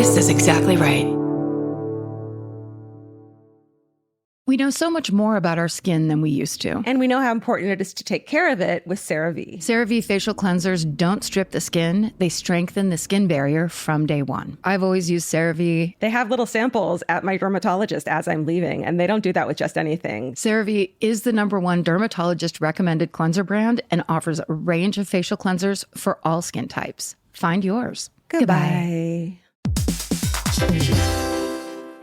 This is exactly right. We know so much more about our skin than we used to. And we know how important it is to take care of it with CeraVe. CeraVe facial cleansers don't strip the skin. They strengthen the skin barrier from day one. I've always used CeraVe. They have little samples at my dermatologist as I'm leaving, and they don't do that with just anything. CeraVe is the #1 dermatologist recommended cleanser brand and offers a range of facial cleansers for all skin types. Find yours. Goodbye.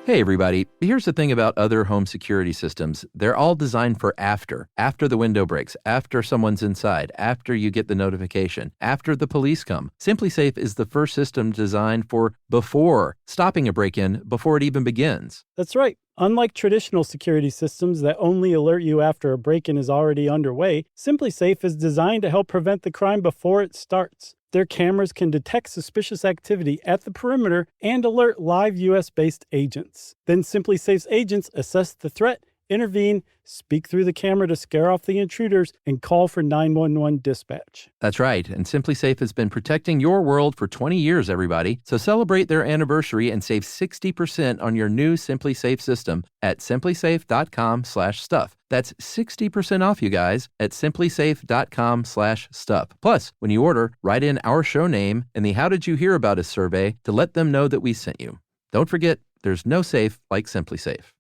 Hey, everybody. Here's the thing about other home security systems. They're all designed for after the window breaks, after someone's inside, after you get the notification, after the police come. SimpliSafe is the first system designed for before, stopping a break-in before it even begins. That's right. Unlike traditional security systems that only alert you after a break-in is already underway, SimpliSafe is designed to help prevent the crime before it starts. Their cameras can detect suspicious activity at the perimeter and alert live U.S.-based agents. Then SimpliSafe's agents assess the threat, intervene, speak through the camera to scare off the intruders, and call for 911 dispatch. That's right, and SimpliSafe has been protecting your world for 20 years, everybody. So celebrate their anniversary and save 60% on your new SimpliSafe system at simplisafe.com/stuff. That's 60% off, you guys, at simplisafe.com/stuff. Plus, when you order, write in our show name and the How Did You Hear About Us survey to let them know that we sent you. Don't forget, there's no safe like SimpliSafe.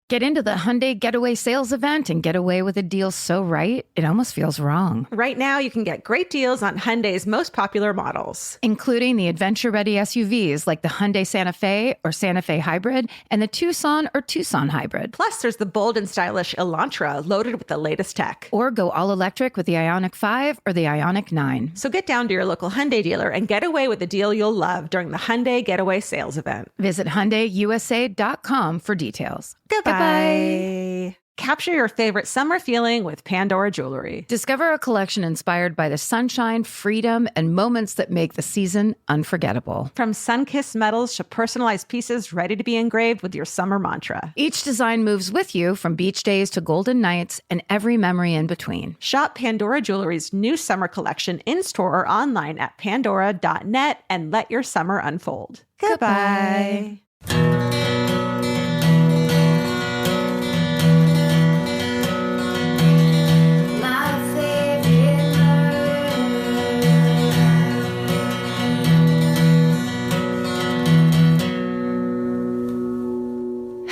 Get into the Hyundai Getaway Sales Event and get away with a deal so right, it almost feels wrong. Right now, you can get great deals on Hyundai's most popular models, including the adventure-ready SUVs like the Hyundai Santa Fe or Santa Fe Hybrid and the Tucson or Tucson Hybrid. Plus, there's the bold and stylish Elantra loaded with the latest tech. Or go all-electric with the Ioniq 5 or the Ioniq 9. So get down to your local Hyundai dealer and get away with a deal you'll love during the Hyundai Getaway Sales Event. Visit HyundaiUSA.com for details. Goodbye. Bye. Capture your favorite summer feeling with Pandora Jewelry. Discover a collection inspired by the sunshine, freedom, and moments that make the season unforgettable. From sun-kissed metals to personalized pieces ready to be engraved with your summer mantra. Each design moves with you from beach days to golden nights and every memory in between. Shop Pandora Jewelry's new summer collection in-store or online at pandora.net and let your summer unfold. Goodbye.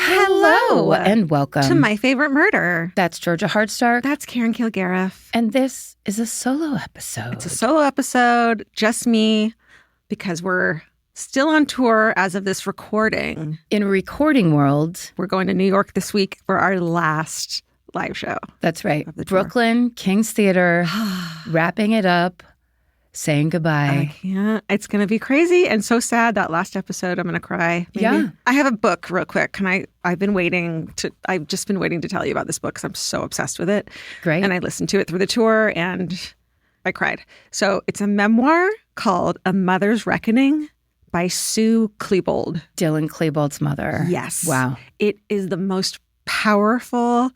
Hello and welcome to My Favorite Murder. That's Georgia Hardstark. That's Karen Kilgariff. And this is a solo episode. It's a solo episode, just me, because we're still on tour as of this recording. In recording world, we're going to New York this week for our last live show. That's right. Brooklyn, King's Theater, wrapping it up. Saying goodbye. I can't. It's going to be crazy and so sad. That last episode, I'm going to cry. Maybe. Yeah. I have a book real quick. I've just been waiting to tell you about this book because I'm so obsessed with it. Great. And I listened to it through the tour and I cried. So it's a memoir called A Mother's Reckoning by Sue Klebold. Dylan Klebold's mother. Yes. Wow. It is the most powerful,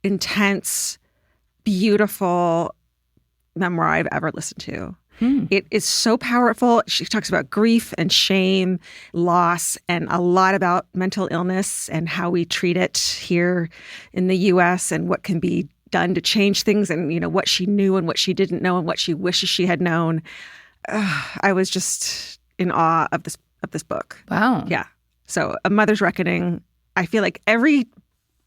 intense, beautiful memoir I've ever listened to. It is so powerful. She talks about grief and shame, loss, and a lot about mental illness and how we treat it here in the U.S. and what can be done to change things and, you know, what she knew and what she didn't know and what she wishes she had known. I was just in awe of this book. Wow. Yeah. So A Mother's Reckoning, I feel like every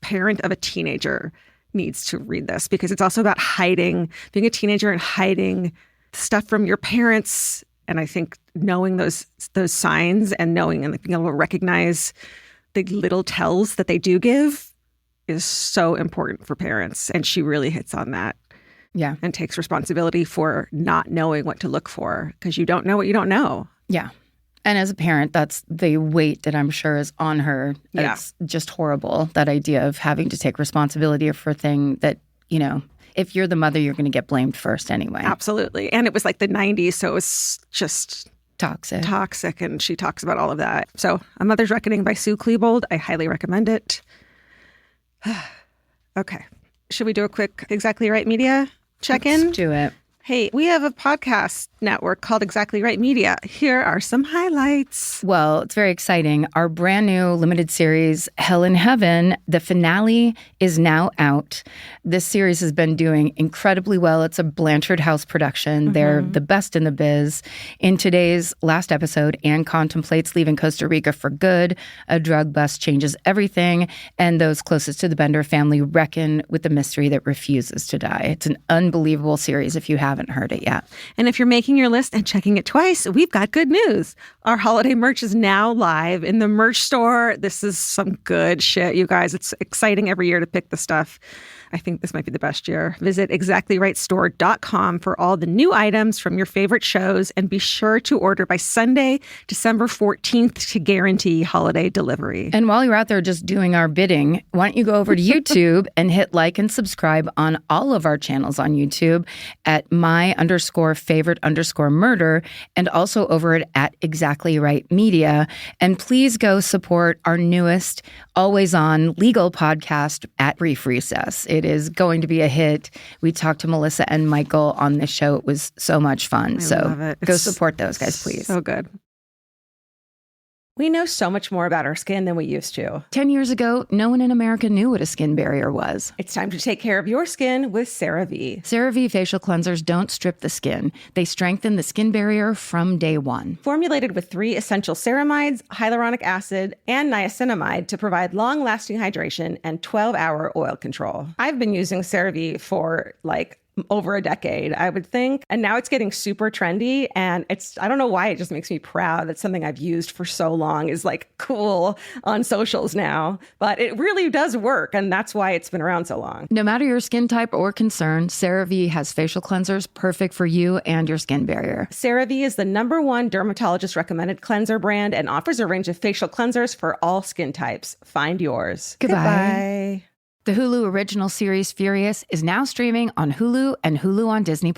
parent of a teenager needs to read this because it's also about being a teenager and hiding stuff from your parents. And I think knowing those signs and knowing and being able to recognize the little tells that they do give is so important for parents. And she really hits on that. Yeah. And takes responsibility for not knowing what to look for because you don't know what you don't know. Yeah. And as a parent, that's the weight that I'm sure is on her. Yeah. It's just horrible, that idea of having to take responsibility for a thing that, you know, if you're the mother, you're going to get blamed first anyway. Absolutely. And it was like the 90s, so it was just toxic. And she talks about all of that. So A Mother's Reckoning by Sue Klebold. I highly recommend it. Okay. Should we do a quick Exactly Right Media check-in? Let's do it. Hey, we have a podcast network called Exactly Right Media. Here are some highlights. Well, it's very exciting. Our brand new limited series, Hell in Heaven, the finale is now out. This series has been doing incredibly well. It's a Blanchard House production. They're the best in the biz. In today's last episode, Anne contemplates leaving Costa Rica for good. A drug bust changes everything, and those closest to the Bender family reckon with the mystery that refuses to die. It's an unbelievable series if you haven't heard it yet. And if you're making your list and checking it twice, we've got good news. Our holiday merch is now live in the merch store. This is some good shit, you guys. It's exciting every year to pick the stuff. I think this might be the best year. Visit exactlyrightstore.com for all the new items from your favorite shows, and be sure to order by Sunday, December 14th to guarantee holiday delivery. And while you're out there just doing our bidding, why don't you go over to YouTube and hit like and subscribe on all of our channels on YouTube at my_favorite_murder, and also over at Exactly Right Media. And please go support our newest always on legal podcast at Brief Recess. It is going to be a hit. We talked to Melissa and Michael on this show. It was so much fun. Love it. Go support those guys, please. So good. We know so much more about our skin than we used to. 10 years ago, no one in America knew what a skin barrier was. It's time to take care of your skin with CeraVe. CeraVe facial cleansers don't strip the skin. They strengthen the skin barrier from day one. Formulated with 3 essential ceramides, hyaluronic acid, and niacinamide to provide long-lasting hydration and 12-hour oil control. I've been using CeraVe for over a decade, I would think. And now it's getting super trendy. And I don't know why, it just makes me proud that something I've used for so long is cool on socials now. But it really does work. And that's why it's been around so long. No matter your skin type or concern, CeraVe has facial cleansers perfect for you and your skin barrier. CeraVe is the #1 dermatologist recommended cleanser brand and offers a range of facial cleansers for all skin types. Find yours. Goodbye. The Hulu original series Furious is now streaming on Hulu and Hulu on Disney+.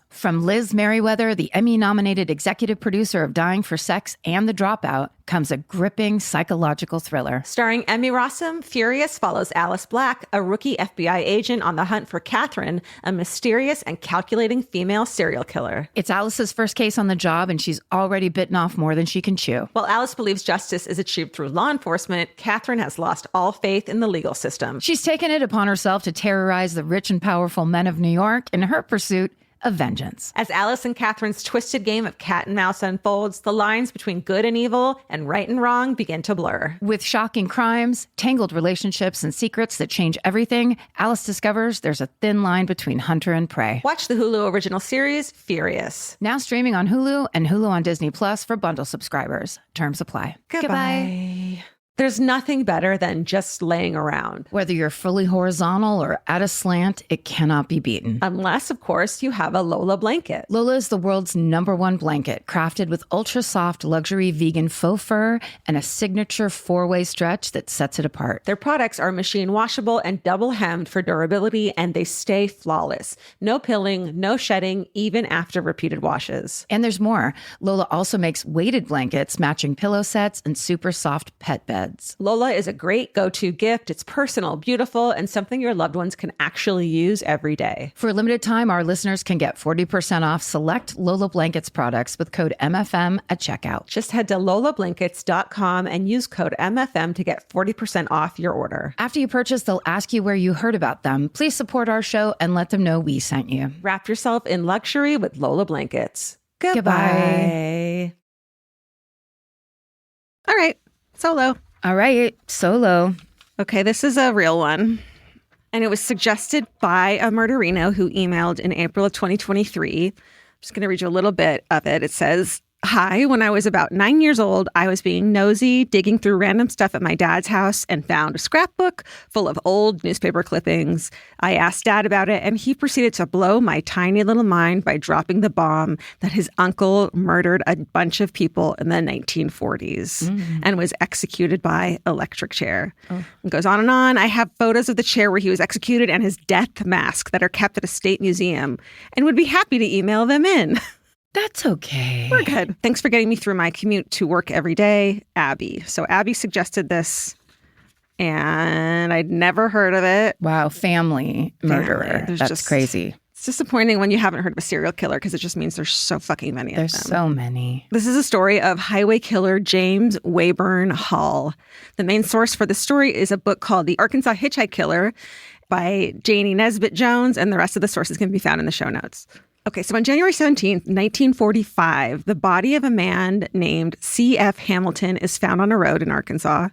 From Liz Merriweather, the Emmy-nominated executive producer of Dying for Sex and The Dropout, comes a gripping psychological thriller. Starring Emmy Rossum, Furious follows Alice Black, a rookie FBI agent on the hunt for Catherine, a mysterious and calculating female serial killer. It's Alice's first case on the job, and she's already bitten off more than she can chew. While Alice believes justice is achieved through law enforcement, Catherine has lost all faith in the legal system. She's taken it upon herself to terrorize the rich and powerful men of New York in her pursuit of vengeance. As Alice and Catherine's twisted game of cat and mouse unfolds, the lines between good and evil and right and wrong begin to blur. With shocking crimes, tangled relationships, and secrets that change everything, Alice discovers there's a thin line between hunter and prey. Watch the Hulu original series, Furious. Now streaming on Hulu and Hulu on Disney Plus for bundle subscribers. Terms apply. Goodbye. There's nothing better than just laying around. Whether you're fully horizontal or at a slant, it cannot be beaten. Unless, of course, you have a Lola blanket. Lola is the world's #1 blanket, crafted with ultra-soft luxury vegan faux fur and a signature 4-way stretch that sets it apart. Their products are machine washable and double hemmed for durability, and they stay flawless. No pilling, no shedding, even after repeated washes. And there's more. Lola also makes weighted blankets, matching pillow sets, and super soft pet beds. Lola is a great go-to gift. It's personal, beautiful, and something your loved ones can actually use every day. For a limited time, our listeners can get 40% off select Lola Blankets products with code MFM at checkout. Just head to lolablankets.com and use code MFM to get 40% off your order. After you purchase, they'll ask you where you heard about them. Please support our show and let them know we sent you. Wrap yourself in luxury with Lola Blankets. Goodbye. All right, solo. All right, solo. Okay, this is a real one. And it was suggested by a murderino who emailed in April of 2023. I'm just going to read you a little bit of it. It says, "Hi, when I was about 9 years old, I was being nosy, digging through random stuff at my dad's house and found a scrapbook full of old newspaper clippings. I asked Dad about it, and he proceeded to blow my tiny little mind by dropping the bomb that his uncle murdered a bunch of people in the 1940s and was executed by electric chair." It goes on and on. "I have photos of the chair where he was executed and his death mask that are kept at a state museum and would be happy to email them in." That's okay. We're good. "Thanks for getting me through my commute to work every day, Abby." So Abby suggested this, and I'd never heard of it. Wow, family murderer. There's That's just crazy. It's disappointing when you haven't heard of a serial killer because it just means there's so fucking many of them. There's so many. This is a story of highway killer James Waybern Hall. The main source for the story is a book called The Arkansas Hitchhike Killer by Janie Nesbitt Jones, and the rest of the sources can be found in the show notes. Okay, so on January 17th, 1945, the body of a man named C.F. Hamilton is found on a road in Arkansas.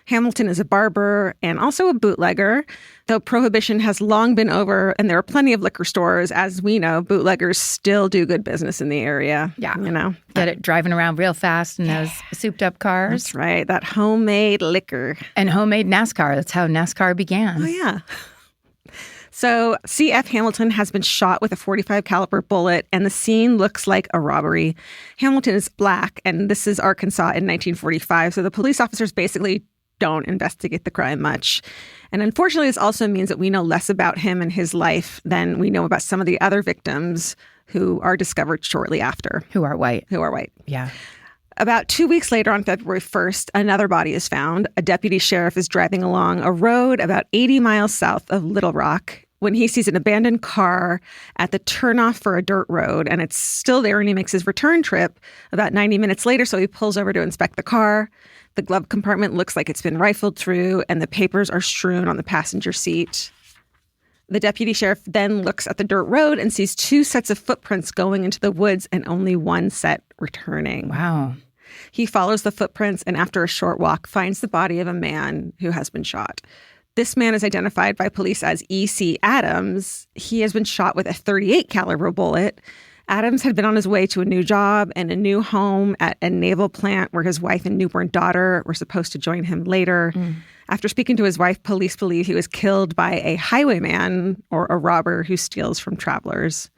Hamilton is a barber and also a bootlegger. Though prohibition has long been over and there are plenty of liquor stores, as we know, bootleggers still do good business in the area. Yeah. You know? Get it driving around real fast in those souped up cars. That's right. That homemade liquor. And homemade NASCAR. That's how NASCAR began. Oh, yeah. So C.F. Hamilton has been shot with a .45 caliber bullet, and the scene looks like a robbery. Hamilton is black, and this is Arkansas in 1945, so the police officers basically don't investigate the crime much. And unfortunately, this also means that we know less about him and his life than we know about some of the other victims who are discovered shortly after. Who are white. Yeah. About 2 weeks later, on February 1st, another body is found. A deputy sheriff is driving along a road about 80 miles south of Little Rock when he sees an abandoned car at the turnoff for a dirt road, and it's still there, and he makes his return trip about 90 minutes later, so he pulls over to inspect the car. The glove compartment looks like it's been rifled through, and the papers are strewn on the passenger seat. The deputy sheriff then looks at the dirt road and sees 2 sets of footprints going into the woods and only 1 set returning. Wow. He follows the footprints and after a short walk finds the body of a man who has been shot. This man is identified by police as E.C. Adams. He has been shot with a .38 caliber bullet. Adams had been on his way to a new job and a new home at a naval plant where his wife and newborn daughter were supposed to join him later. After speaking to his wife, police believe he was killed by a highwayman or a robber who steals from travelers.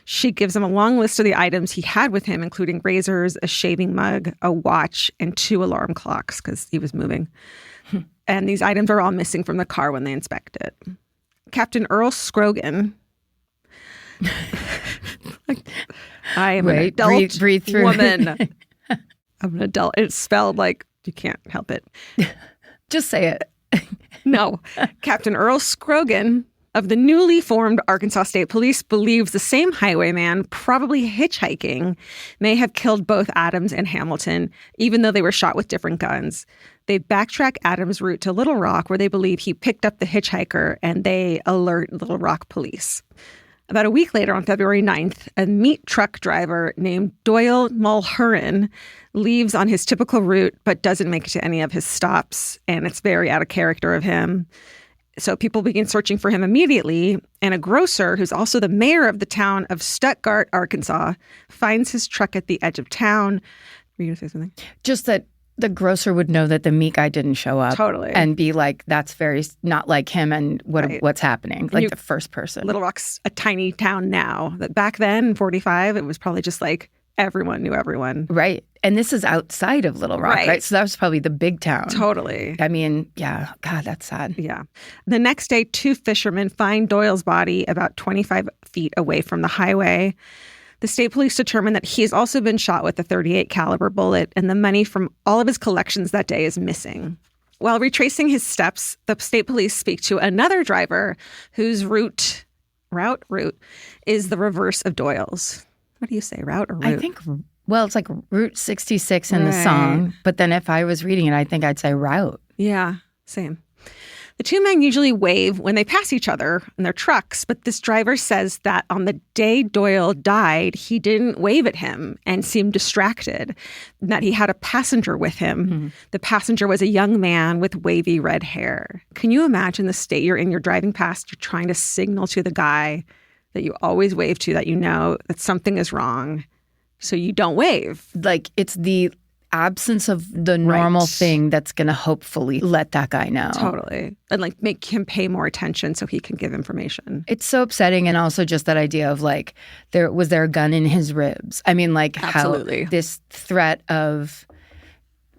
She gives him a long list of the items he had with him, including razors, a shaving mug, a watch, and 2 alarm clocks because he was moving. And these items are all missing from the car when they inspect it. Captain Earl Scrogan. I am an adult breathe through. woman. I'm an adult. It's spelled like you can't help it. Just say it. No. Captain Earl Scrogan of the newly formed Arkansas State Police believes the same highwayman, probably hitchhiking, may have killed both Adams and Hamilton, even though they were shot with different guns. They backtrack Adams' route to Little Rock, where they believe he picked up the hitchhiker, and they alert Little Rock police. About a week later, on February 9th, a meat truck driver named Doyle Mulherin leaves on his typical route, but doesn't make it to any of his stops, and it's very out of character of him. So people begin searching for him immediately, and a grocer, who's also the mayor of the town of Stuttgart, Arkansas, finds his truck at the edge of town. Were you going to say something? Just that the grocer would know that the meat guy didn't show up. Totally. And be like, that's very not like him and what's happening. Like the first person. Little Rock's a tiny town now. But back then, in 45, it was probably just like everyone knew everyone. Right. And this is outside of Little Rock, right? So that was probably the big town. Totally. I mean, yeah. God, that's sad. Yeah. The next day, 2 fishermen find Doyle's body about 25 feet away from the highway. The state police determined that he's also been shot with a .38 caliber bullet, and the money from all of his collections that day is missing. While retracing his steps, the state police speak to another driver whose route is the reverse of Doyle's. What do you say, route or route? I think, well, it's like Route 66 in the song, but then if I was reading it, I think I'd say route. Yeah, same. The 2 men usually wave when they pass each other in their trucks, but this driver says that on the day Doyle died, he didn't wave at him and seemed distracted, and that he had a passenger with him. Mm-hmm. The passenger was a young man with wavy red hair. Can you imagine the state you're in? You're driving past, you're trying to signal to the guy that you always wave to, that you know that something is wrong, so you don't wave. Like, it's the absence of the normal thing that's going to hopefully let that guy know. Totally. And like make him pay more attention so he can give information. It's so upsetting. And also just that idea of like, was there a gun in his ribs? I mean, like Absolutely. How this threat of,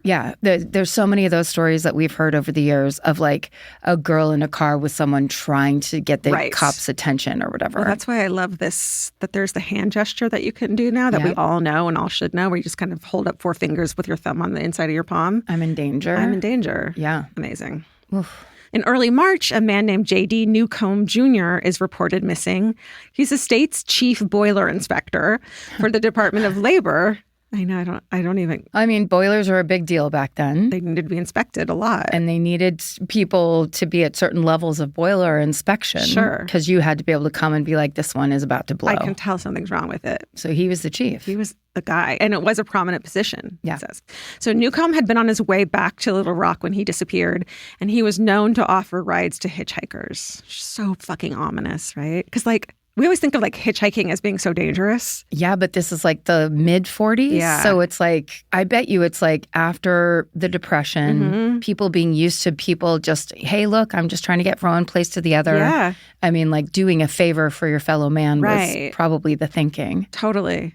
there's so many of those stories that we've heard over the years of like a girl in a car with someone trying to get the cops' attention or whatever. Well, that's why I love this, that there's the hand gesture that you can do now that we all know and all should know, where you just kind of hold up 4 fingers with your thumb on the inside of your palm. I'm in danger. I'm in danger. Yeah. Amazing. Oof. In early March, a man named J.D. Newcomb Jr. is reported missing. He's the state's chief boiler inspector for the Department of Labor. I know, I don't even... I mean, boilers are a big deal back then. They needed to be inspected a lot. And they needed people to be at certain levels of boiler inspection. Sure. Because you had to be able to come and be like, this one is about to blow. I can tell something's wrong with it. So he was the chief. He was the guy. And it was a prominent position, yeah. It says. So Newcomb had been on his way back to Little Rock when he disappeared. And he was known to offer rides to hitchhikers. So fucking ominous, right? Because we always think of hitchhiking as being so dangerous. Yeah, but this is the mid 40s. Yeah. So it's I bet you it's after the Depression, people being used to people just, hey, look, I'm just trying to get from one place to the other. Yeah. I mean, doing a favor for your fellow man right. was probably the thinking. Totally.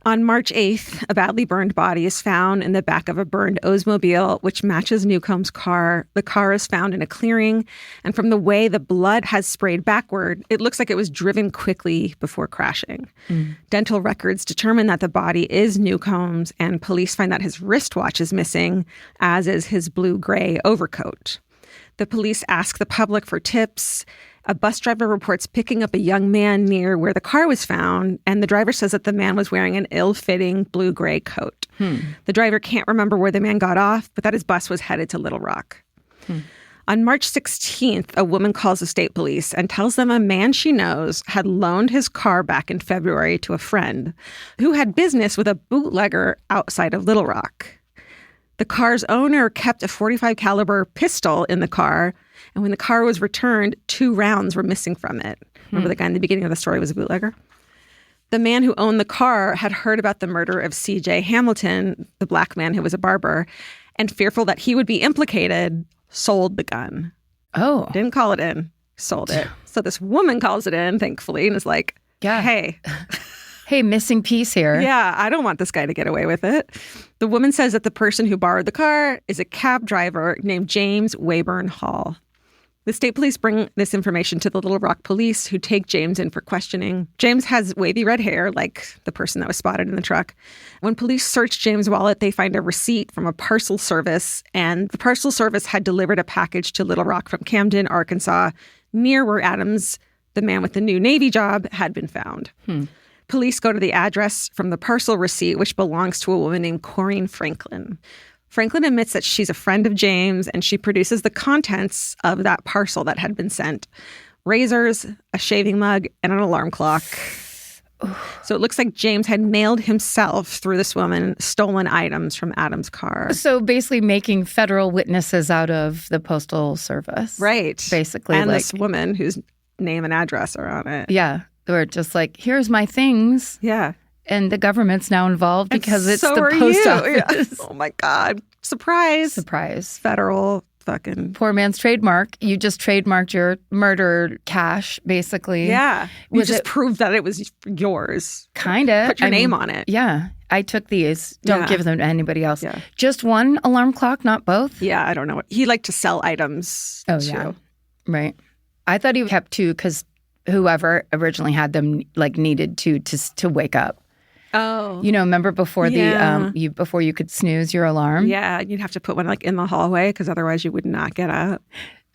On March 8th, a badly burned body is found in the back of a burned Oldsmobile, which matches Newcomb's car. The car is found in a clearing, and from the way the blood has sprayed backward, it looks like it was driven quickly before crashing. Dental records determine that the body is Newcomb's, and police find that his wristwatch is missing, as is his blue-gray overcoat. The police ask the public for tips. A bus driver reports picking up a young man near where the car was found, and the driver says that the man was wearing an ill-fitting blue-gray coat. The driver can't remember where the man got off, but that his bus was headed to Little Rock. On March 16th, a woman calls the state police and tells them a man she knows had loaned his car back in February to a friend who had business with a bootlegger outside of Little Rock. The car's owner kept a .45 caliber pistol in the car, and when the car was returned, 2 rounds were missing from it. Remember the guy in the beginning of the story was a bootlegger? The man who owned the car had heard about the murder of C.J. Hamilton, the black man who was a barber, and fearful that he would be implicated, sold the gun. Oh. Didn't call it in, sold it. So this woman calls it in, thankfully, and is like, hey. Hey, missing piece here. Yeah, I don't want this guy to get away with it. The woman says that the person who borrowed the car is a cab driver named James Waybern Hall. The state police bring this information to the Little Rock police, who take James in for questioning. James has wavy red hair, like the person that was spotted in the truck. When police search James' wallet, they find a receipt from a parcel service, and the parcel service had delivered a package to Little Rock from Camden, Arkansas, near where Adams, the man with the new Navy job, had been found. Police go to the address from the parcel receipt, which belongs to a woman named Corinne Franklin. Franklin admits that she's a friend of James, and she produces the contents of that parcel that had been sent. Razors, a shaving mug, and an alarm clock. So it looks like James had mailed himself through this woman stolen items from Adam's car. So basically making federal witnesses out of the Postal Service. Right. Basically. And this woman whose name and address are on it. Yeah. We're just here's my things. Yeah. And the government's now involved because it's so the post office. Yeah. Oh my God. Surprise. Federal fucking... Poor man's trademark. You just trademarked your murder cash, basically. Yeah. You just proved that it was yours. Kind of. Put your name on it. Yeah. I took these. Don't give them to anybody else. Yeah. Just one alarm clock, not both? Yeah, I don't know. He liked to sell items, too. Yeah. Right. I thought he kept 2 because whoever originally had them needed to wake up. Oh. Remember before before you could snooze your alarm? Yeah, you'd have to put one in the hallway because otherwise you would not get up.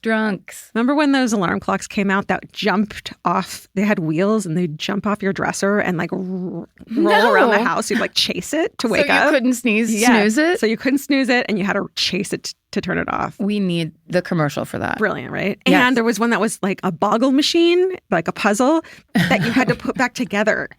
Drunks. Remember when those alarm clocks came out that jumped off? They had wheels and they'd jump off your dresser and roll around the house. You'd chase it to wake up. So you couldn't snooze it? So you couldn't snooze it and you had to chase it to turn it off. We need the commercial for that. Brilliant, right? Yes. And there was one that was a boggle machine, a puzzle that you had to put back together.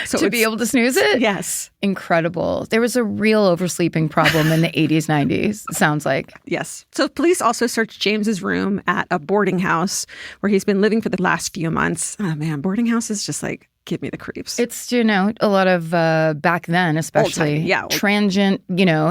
So to be able to snooze it? Yes. Incredible. There was a real oversleeping problem in the 80s, 90s, it sounds like. Yes. So police also searched James's room at a boarding house where he's been living for the last few months. Oh, man, boarding houses just give me the creeps. It's, a lot of back then, especially transient,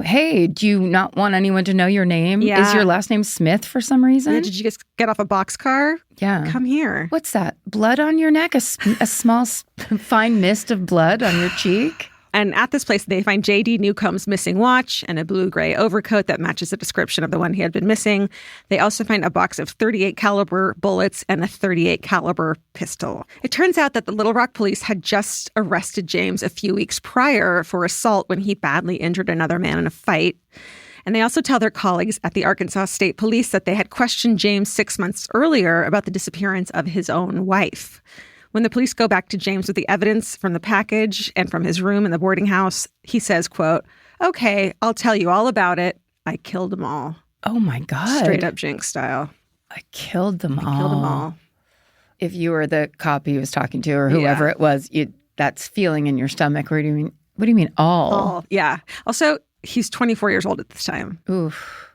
hey, do you not want anyone to know your name? Yeah. Is your last name Smith for some reason? Did you just get off a boxcar? Yeah. Come here. What's that? Blood on your neck? A small, fine mist of blood on your cheek? And at this place, they find J.D. Newcomb's missing watch and a blue-gray overcoat that matches the description of the one he had been missing. They also find a box of .38 caliber bullets and a .38 caliber pistol. It turns out that the Little Rock police had just arrested James a few weeks prior for assault when he badly injured another man in a fight. And they also tell their colleagues at the Arkansas State Police that they had questioned James 6 months earlier about the disappearance of his own wife. When the police go back to James with the evidence from the package and from his room in the boarding house, he says, quote, "Okay, I'll tell you all about it. I killed them all." Oh, my God. Straight up Jinx style. I killed them all. Killed them all. If you were the cop he was talking to or whoever it was, that's feeling in your stomach. What do you mean all? All, yeah. Also, he's 24 years old at this time. Oof.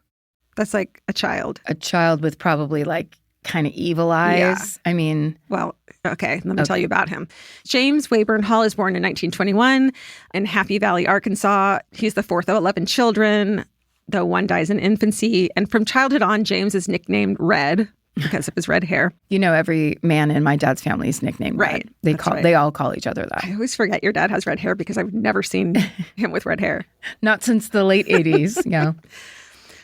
That's like a child. A child with probably like kind of evil eyes. Yeah. I mean. Well, okay, let me tell you about him. James Waybern Hall is born in 1921 in Happy Valley, Arkansas. He's the fourth of 11 children, though one dies in infancy. And from childhood on, James is nicknamed Red because of his red hair. You know, every man in my dad's family is nicknamed Right. Red. They all call each other that. I always forget your dad has red hair because I've never seen him with red hair. Not since the late 80s. Yeah.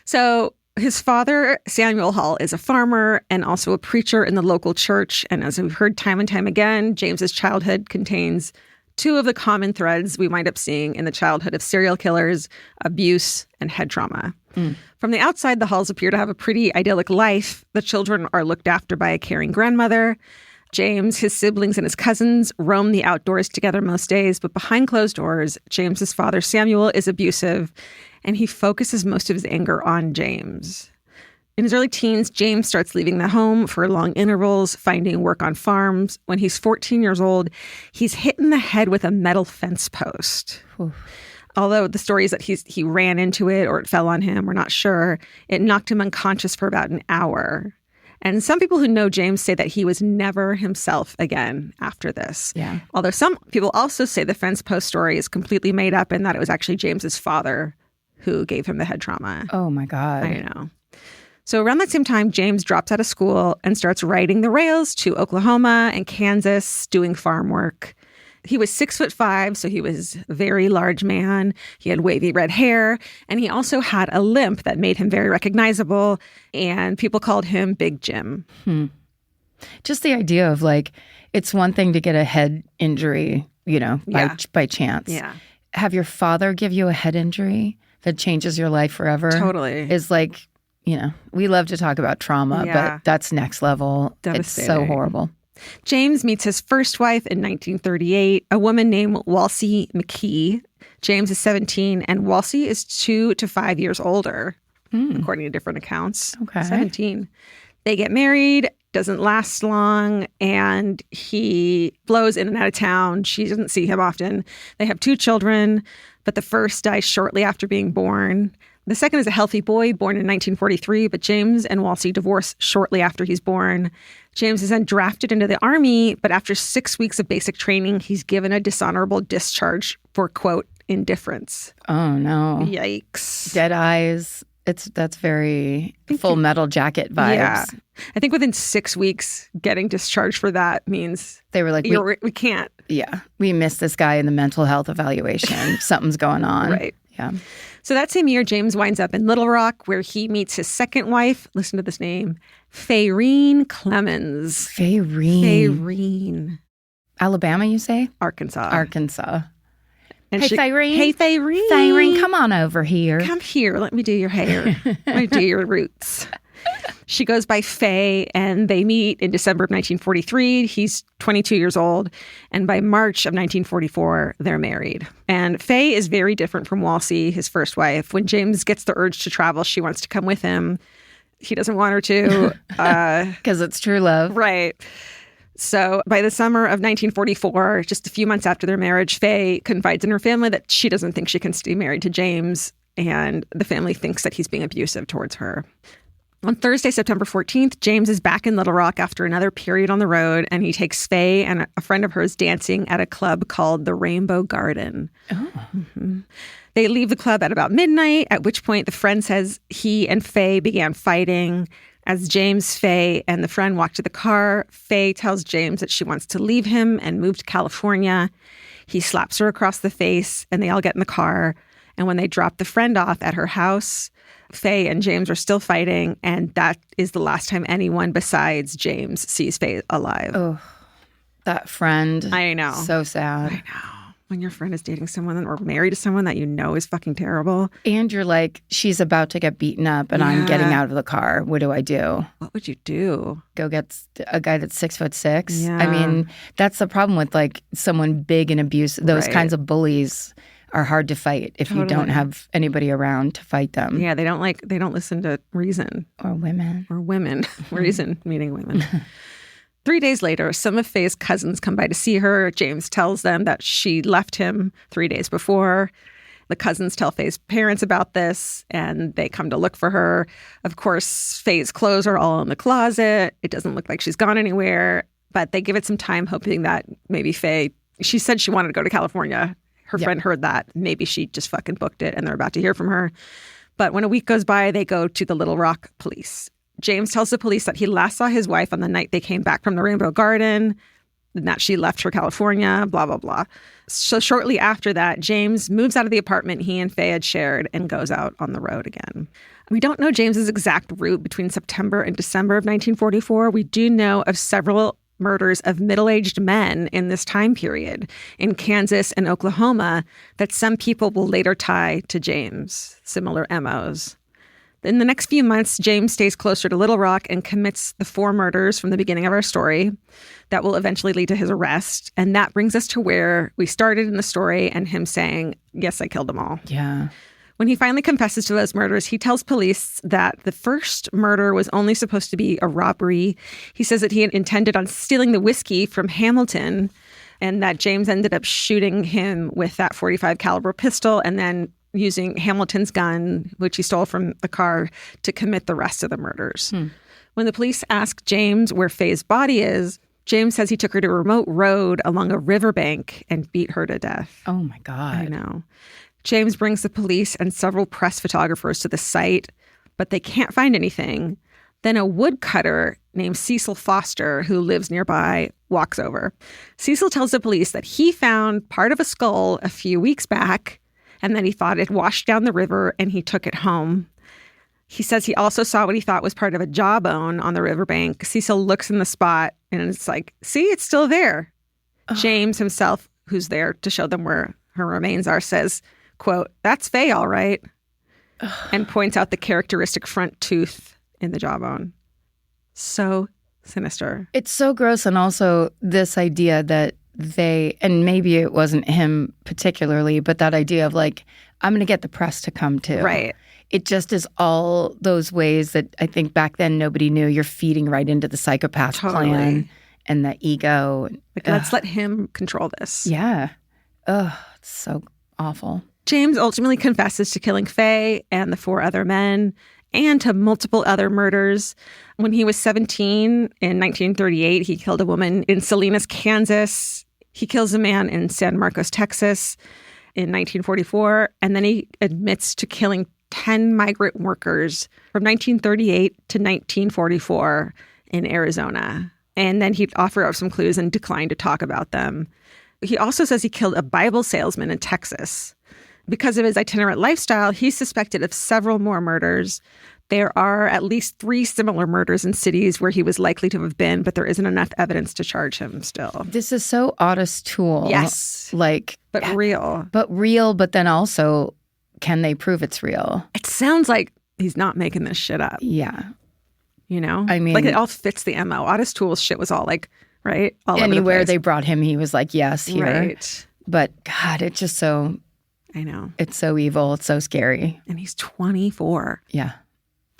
So his father, Samuel Hall, is a farmer and also a preacher in the local church. And as we've heard time and time again, James's childhood contains two of the common threads we wind up seeing in the childhood of serial killers: abuse and head trauma. From the outside, the Halls appear to have a pretty idyllic life. The children are looked after by a caring grandmother. James, his siblings, and his cousins roam the outdoors together most days. But behind closed doors, James's father, Samuel, is abusive, and he focuses most of his anger on James. In his early teens, James starts leaving the home for long intervals, finding work on farms. When he's 14 years old, he's hit in the head with a metal fence post. Oof. Although the story is that he ran into it or it fell on him, we're not sure. It knocked him unconscious for about an hour. And some people who know James say that he was never himself again after this. Yeah. Although some people also say the fence post story is completely made up and that it was actually James's father who gave him the head trauma. Oh, my God. I know. So around that same time, James drops out of school and starts riding the rails to Oklahoma and Kansas, doing farm work. He was 6'5", so he was a very large man. He had wavy red hair, and he also had a limp that made him very recognizable, and people called him Big Jim. Just the idea of like, it's one thing to get a head injury, by chance. Yeah. Have your father give you a head injury that changes your life forever? Totally. Is like, we love to talk about trauma, but that's next level. Devastating. It's so horrible. James meets his first wife in 1938, a woman named Walsey McKee. James is 17, and Walsey is 2 to 5 years older, according to different accounts. Okay. 17. They get married, doesn't last long, and he blows in and out of town. She doesn't see him often. They have 2 children, but the first dies shortly after being born. The second is a healthy boy born in 1943, but James and Walsey divorce shortly after he's born. James is then drafted into the Army, but after 6 weeks of basic training, he's given a dishonorable discharge for, quote, indifference. Oh, no. Yikes. Dead eyes. That's very Full Metal Jacket vibes. Yeah. I think within 6 weeks, getting discharged for that means they were like, we can't. Yeah. We missed this guy in the mental health evaluation. Something's going on. Right. Yeah. So that same year, James winds up in Little Rock, where he meets his second wife. Listen to this name, Fayreen Clemens. Fayreen. Alabama, you say? Arkansas. And hey, Fayreen. Hey, Fayreen. Fayreen, come on over here. Come here. Let me do your hair. Let me do your roots. She goes by Faye, and they meet in December of 1943. He's 22 years old. And by March of 1944, they're married. And Faye is very different from Walsey, his first wife. When James gets the urge to travel, she wants to come with him. He doesn't want her to. Because it's true love. Right. So by the summer of 1944, just a few months after their marriage, Faye confides in her family that she doesn't think she can stay married to James. And the family thinks that he's being abusive towards her. On Thursday, September 14th, James is back in Little Rock after another period on the road, and he takes Faye and a friend of hers dancing at a club called the Rainbow Garden. Oh. Mm-hmm. They leave the club at about midnight, at which point the friend says he and Faye began fighting. As James, Faye, and the friend walk to the car, Faye tells James that she wants to leave him and move to California. He slaps her across the face, and they all get in the car. And when they drop the friend off at her house, Faye and James are still fighting, and that is the last time anyone besides James sees Faye alive. Oh, that friend. I know. So sad. I know. when your friend is dating someone or married to someone that you know is fucking terrible. And you're like, she's about to get beaten up and I'm getting out of the car. What do I do? What would you do? Go get a guy that's 6'6"? Yeah. I mean, that's the problem with like someone big and abusive. Those kinds of bullies are hard to fight if you don't have anybody around to fight them. Yeah, they don't listen to reason. Or women. Reason, meaning women. 3 days later, some of Faye's cousins come by to see her. James tells them that she left him 3 days before. The cousins tell Faye's parents about this, and they come to look for her. Of course, Faye's clothes are all in the closet. It doesn't look like she's gone anywhere, but they give it some time, hoping that maybe Faye, she said she wanted to go to California. Her friend heard that. Maybe she just fucking booked it and they're about to hear from her. But when a week goes by, they go to the Little Rock police. James tells the police that he last saw his wife on the night they came back from the Rainbow Garden, and that she left for California, blah, blah, blah. So shortly after that, James moves out of the apartment he and Faye had shared and goes out on the road again. We don't know James's exact route between September and December of 1944. We do know of several murders of middle-aged men in this time period in Kansas and Oklahoma that some people will later tie to James, similar MOs. In the next few months, James stays closer to Little Rock and commits the 4 murders from the beginning of our story that will eventually lead to his arrest. And that brings us to where we started in the story and him saying, yes, I killed them all. Yeah. When he finally confesses to those murders, he tells police that the first murder was only supposed to be a robbery. He says that he had intended on stealing the whiskey from Hamilton and that James ended up shooting him with that .45 caliber pistol and then using Hamilton's gun, which he stole from the car, to commit the rest of the murders. When the police ask James where Faye's body is, James says he took her to a remote road along a riverbank and beat her to death. Oh, my God. I know. James brings the police and several press photographers to the site, but they can't find anything. Then a woodcutter named Cecil Foster, who lives nearby, walks over. Cecil tells the police that he found part of a skull a few weeks back and that he thought it washed down the river and he took it home. He says he also saw what he thought was part of a jawbone on the riverbank. Cecil looks in the spot and it's like, see, it's still there. James himself, who's there to show them where her remains are, says, quote, that's Faye, all right, and points out the characteristic front tooth in the jawbone. So sinister. It's so gross. And also this idea that they, and maybe it wasn't him particularly, but that idea of like, I'm going to get the press to come too. Right. It just is all those ways that I think back then nobody knew. You're feeding right into the psychopath plan and the ego. Like, let's let him control this. Yeah. Ugh, it's so awful. James ultimately confesses to killing Faye and the 4 other men and to multiple other murders. When he was 17 in 1938, he killed a woman in Salinas, Kansas. He kills a man in San Marcos, Texas in 1944. And then he admits to killing 10 migrant workers from 1938 to 1944 in Arizona. And then he'd offer up some clues and decline to talk about them. He also says he killed a Bible salesman in Texas. Because of his itinerant lifestyle, he's suspected of several more murders. There are at least 3 similar murders in cities where he was likely to have been, but there isn't enough evidence to charge him still. This is so Ottis Toole. Yes. Like, but real. But then also, can they prove it's real? It sounds like he's not making this shit up. Yeah. You know? I mean, like it all fits the MO. Ottis Toole's shit was all like, right? All anywhere over the they brought him, he was like, yes, here. Right. But God, it's just so... I know. It's so evil. It's so scary. And he's 24. Yeah.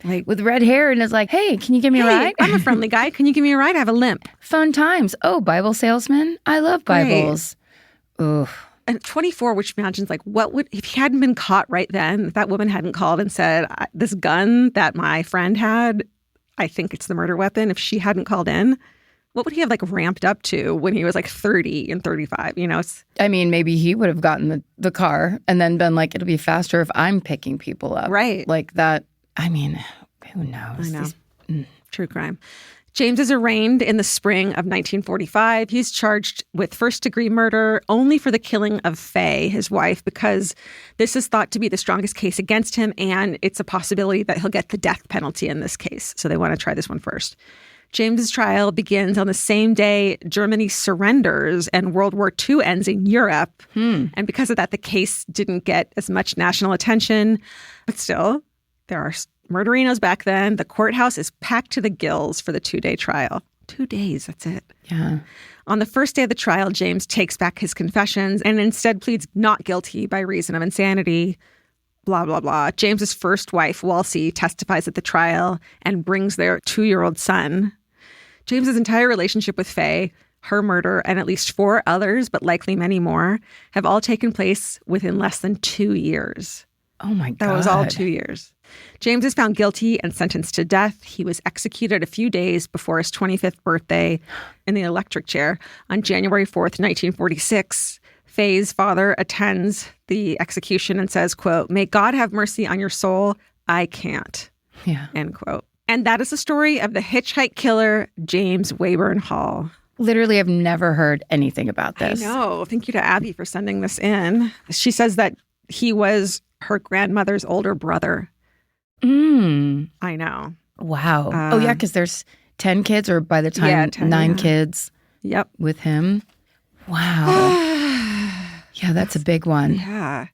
Like with red hair and is like, hey, can you give me a ride? I'm a friendly guy. Can you give me a ride? I have a limp. Fun times. Oh, Bible salesman. I love Bibles. Right. Oof. And 24, which imagines like what would, if he hadn't been caught right then, if that woman hadn't called and said, this gun that my friend had, I think it's the murder weapon. If she hadn't called in, what would he have like ramped up to when he was like 30 and 35? You know, I mean, maybe he would have gotten the car and then been like, it'll be faster if I'm picking people up. Right. Like that. I mean, who knows? I know. True crime. James is arraigned in the spring of 1945. He's charged with first-degree murder only for the killing of Faye, his wife, because this is thought to be the strongest case against him, and it's a possibility that he'll get the death penalty in this case. So they want to try this one first. James's trial begins on the same day Germany surrenders and World War II ends in Europe. And because of that, the case didn't get as much national attention. But still, there are murderinos back then. The courthouse is packed to the gills for the 2-day trial. 2 days, that's it. Yeah. On the first day of the trial, James takes back his confessions and instead pleads not guilty by reason of insanity. Blah, blah, blah. James's first wife, Walsey, testifies at the trial and brings their 2-year-old son. James's entire relationship with Faye, her murder, and at least 4 others, but likely many more, have all taken place within less than 2 years. Oh my God. That was all 2 years. James is found guilty and sentenced to death. He was executed a few days before his 25th birthday in the electric chair on January 4th, 1946. Faye's father attends the execution and says, quote, "May God have mercy on your soul. I can't." Yeah. End quote. And that is the story of the hitchhike killer, James Waybern Hall. Literally, I've never heard anything about this. I know. Thank you to Abby for sending this in. She says that he was her grandmother's older brother. I know. Wow. Oh, yeah, because there's 10 kids, or by the time 9 kids with him. Wow. Yeah, that's a big one. Yeah.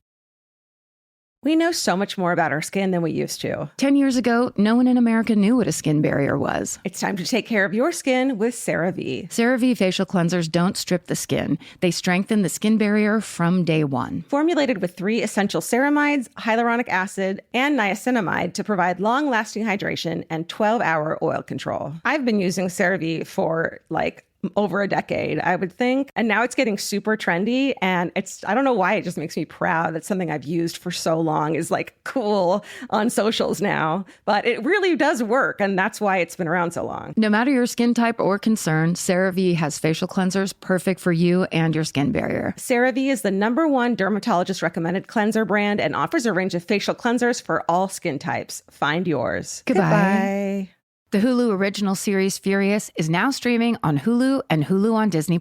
We know so much more about our skin than we used to. 10 years ago, no one in America knew what a skin barrier was. It's time to take care of your skin with CeraVe. CeraVe facial cleansers don't strip the skin. They strengthen the skin barrier from day one. Formulated with 3 essential ceramides, hyaluronic acid, and niacinamide to provide long-lasting hydration and 12-hour oil control. I've been using CeraVe for over a decade, I would think. And now it's getting super trendy. And I don't know why, it just makes me proud that something I've used for so long is cool on socials now. But it really does work. And that's why it's been around so long. No matter your skin type or concern, CeraVe has facial cleansers perfect for you and your skin barrier. CeraVe is the #1 dermatologist recommended cleanser brand and offers a range of facial cleansers for all skin types. Find yours. Goodbye. The Hulu original series Furious is now streaming on Hulu and Hulu on Disney+.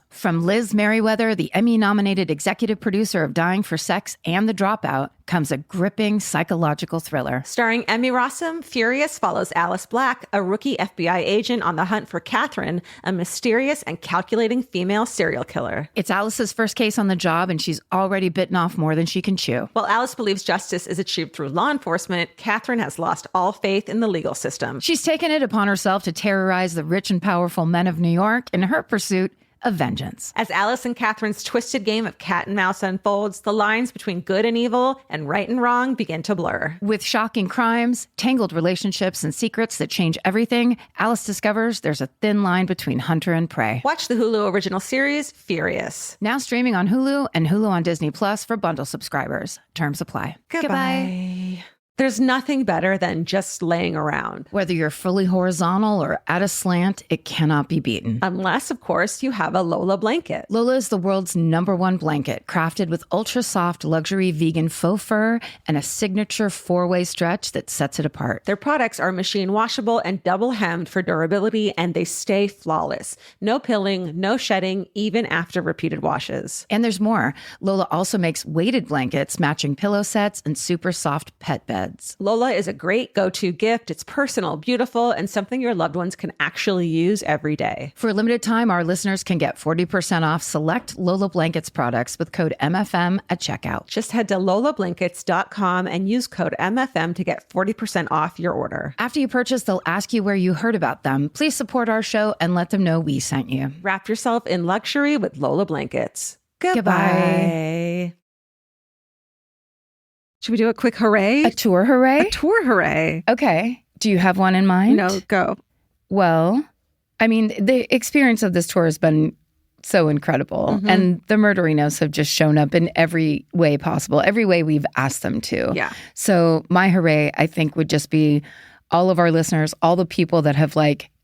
From Liz Merriweather, the Emmy-nominated executive producer of Dying for Sex and The Dropout, comes a gripping psychological thriller. Starring Emmy Rossum, Furious follows Alice Black, a rookie FBI agent on the hunt for Catherine, a mysterious and calculating female serial killer. It's Alice's first case on the job, and she's already bitten off more than she can chew. While Alice believes justice is achieved through law enforcement, Catherine has lost all faith in the legal system. She's taken it upon herself to terrorize the rich and powerful men of New York in her pursuit of vengeance. As Alice and Catherine's twisted game of cat and mouse unfolds, the lines between good and evil and right and wrong begin to blur. With shocking crimes, tangled relationships, and secrets that change everything, Alice discovers there's a thin line between hunter and prey. Watch the Hulu original series, Furious. Now streaming on Hulu and Hulu on Disney Plus for bundle subscribers. Terms apply. Goodbye. There's nothing better than just laying around. Whether you're fully horizontal or at a slant, it cannot be beaten. Unless, of course, you have a Lola blanket. Lola is the world's #1 blanket, crafted with ultra-soft luxury vegan faux fur and a signature 4-way stretch that sets it apart. Their products are machine washable and double hemmed for durability, and they stay flawless. No pilling, no shedding, even after repeated washes. And there's more. Lola also makes weighted blankets, matching pillow sets, and super soft pet beds. Lola is a great go-to gift. It's personal, beautiful, and something your loved ones can actually use every day. For a limited time, our listeners can get 40% off select Lola Blankets products with code MFM at checkout. Just head to lolablankets.com and use code MFM to get 40% off your order. After you purchase, they'll ask you where you heard about them. Please support our show and let them know we sent you. Wrap yourself in luxury with Lola Blankets. Goodbye. Should we do a quick hooray? A tour hooray? A tour hooray. Okay. Do you have one in mind? No, go. Well, I mean, the experience of this tour has been so incredible. Mm-hmm. And the murderinos have just shown up in every way possible, every way we've asked them to. Yeah. So my hooray, I think, would just be all of our listeners, all the people that have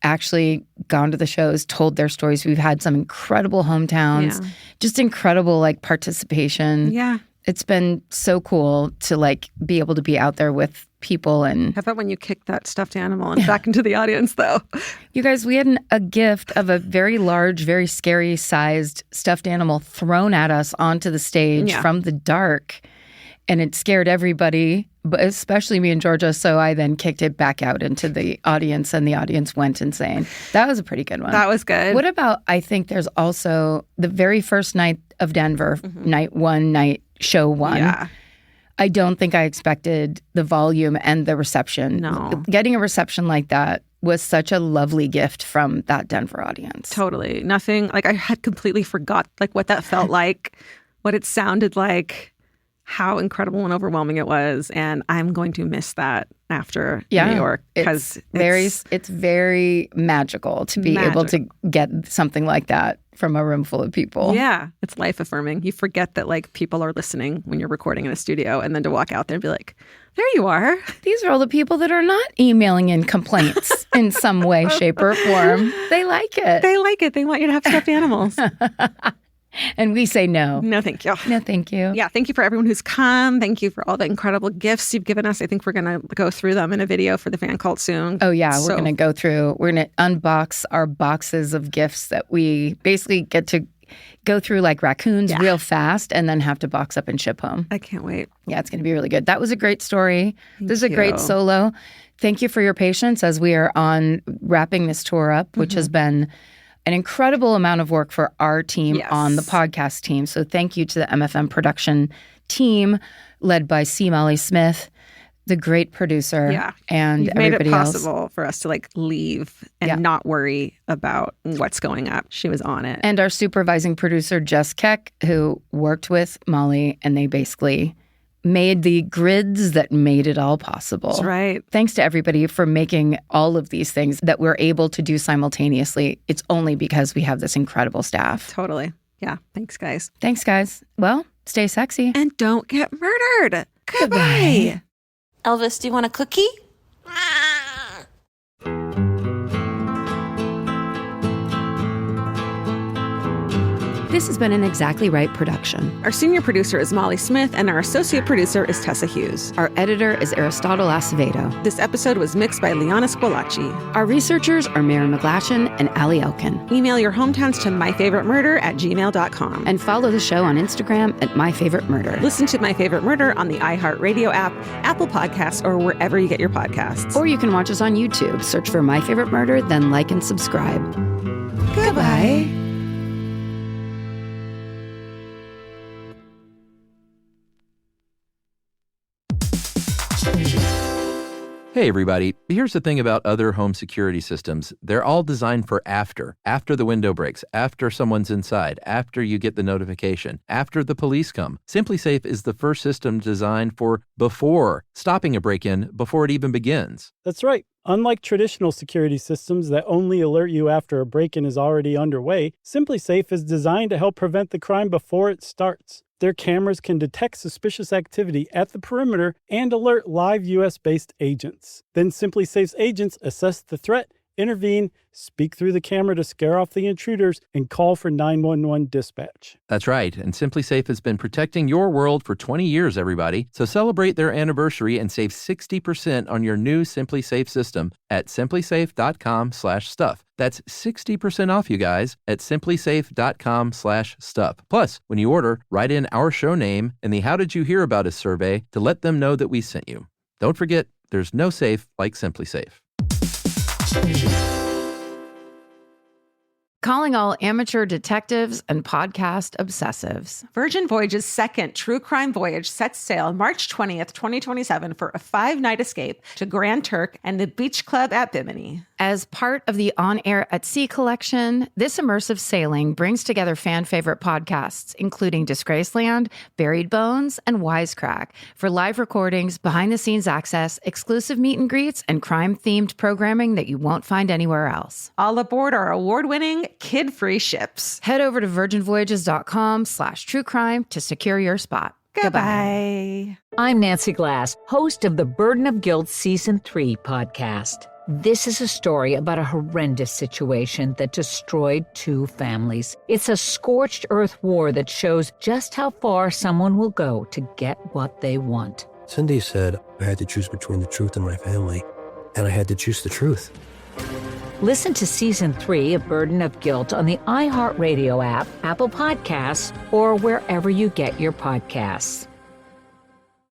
actually gone to the shows, told their stories. We've had some incredible hometowns, just incredible participation. Yeah. It's been so cool to be able to be out there with people. And how about when you kicked that stuffed animal and back into the audience, though? You guys, we had a gift of a very large, very scary sized stuffed animal thrown at us onto the stage from the dark. and it scared everybody, but especially me and Georgia. So I then kicked it back out into the audience, and the audience went insane. That was a pretty good one. That was good. What about, I think there's also the very first night of Denver, night one, show one. Yeah. I don't think I expected the volume and the reception. No. Getting a reception like that was such a lovely gift from that Denver audience. Totally. Nothing, like I had completely forgot like what that felt like, what it sounded like, how incredible and overwhelming it was. And I'm going to miss that after New York, because it's very magical to be able to get something like that from a room full of people. Yeah. It's life affirming. You forget that like people are listening when you're recording in a studio, and then to walk out there and be like, there you are. These are all the people that are not emailing in complaints in some way, shape, or form. They like it. They like it. They want you to have stuffed animals. And we say no. No, thank you. No, thank you. Yeah, thank you for everyone who's come. Thank you for all the incredible gifts you've given us. I think we're going to go through them in a video for the fan cult soon. Oh, yeah. We're going to unbox our boxes of gifts that we basically get to go through like raccoons real fast and then have to box up and ship home. I can't wait. Yeah, it's going to be really good. That was a great story. This is a great solo. Thank you for your patience as we are on wrapping this tour up, which has been an incredible amount of work for our team on the podcast team. So thank you to the MFM production team led by C. Molly Smith, the great producer, and You've everybody else. made it possible for us to like leave and not worry about what's going up. She was on it. And our supervising producer, Jess Keck, who worked with Molly, and they basically made the grids that made it all possible. That's right. Thanks to everybody for making all of these things that we're able to do simultaneously. It's only because we have this incredible staff. Totally. Yeah. Thanks, guys. Thanks, guys. Well, stay sexy. And don't get murdered. Goodbye. Elvis, do you want a cookie? This has been an Exactly Right production. Our senior producer is Molly Smith, and our associate producer is Tessa Hughes. Our editor is Aristotle Acevedo. This episode was mixed by Liana Squilacci. Our researchers are Mary McGlashan and Allie Elkin. Email your hometowns to myfavoritemurder@gmail.com. And follow the show on Instagram at myfavoritemurder. Listen to My Favorite Murder on the iHeartRadio app, Apple Podcasts, or wherever you get your podcasts. Or you can watch us on YouTube. Search for My Favorite Murder, then like and subscribe. Goodbye. Hey, everybody. Here's the thing about other home security systems. They're all designed for after the window breaks, after someone's inside, after you get the notification, after the police come. SimpliSafe is the first system designed for before, stopping a break-in before it even begins. That's right. Unlike traditional security systems that only alert you after a break-in is already underway, SimpliSafe is designed to help prevent the crime before it starts. Their cameras can detect suspicious activity at the perimeter and alert live U.S.-based agents. Then SimpliSafe's agents assess the threat, intervene, speak through the camera to scare off the intruders, and call for 911 dispatch. That's right, and SimpliSafe has been protecting your world for 20 years, everybody. So celebrate their anniversary and save 60% on your new SimpliSafe system at simplisafe.com/stuff. That's 60% off, you guys, at simplisafe.com/stuff. Plus, when you order, write in our show name and the How Did You Hear About Us survey to let them know that we sent you. Don't forget, there's no safe like SimpliSafe. Calling all amateur detectives and podcast obsessives. Virgin Voyage's second true crime voyage sets sail March 20th, 2027 for a 5-night escape to Grand Turk and the Beach Club at Bimini. As part of the On Air at Sea collection, this immersive sailing brings together fan favorite podcasts, including Disgraceland, Buried Bones, and Wisecrack, for live recordings, behind-the-scenes access, exclusive meet and greets, and crime-themed programming that you won't find anywhere else. All aboard our award-winning, kid-free ships. Head over to virginvoyages.com/truecrime to secure your spot. Goodbye. I'm Nancy Glass, host of the Burden of Guilt Season 3 podcast. This is a story about a horrendous situation that destroyed 2 families. It's a scorched earth war that shows just how far someone will go to get what they want. Cindy said I had to choose between the truth and my family, and I had to choose the truth. Listen to Season 3 of Burden of Guilt on the iHeartRadio app, Apple Podcasts, or wherever you get your podcasts.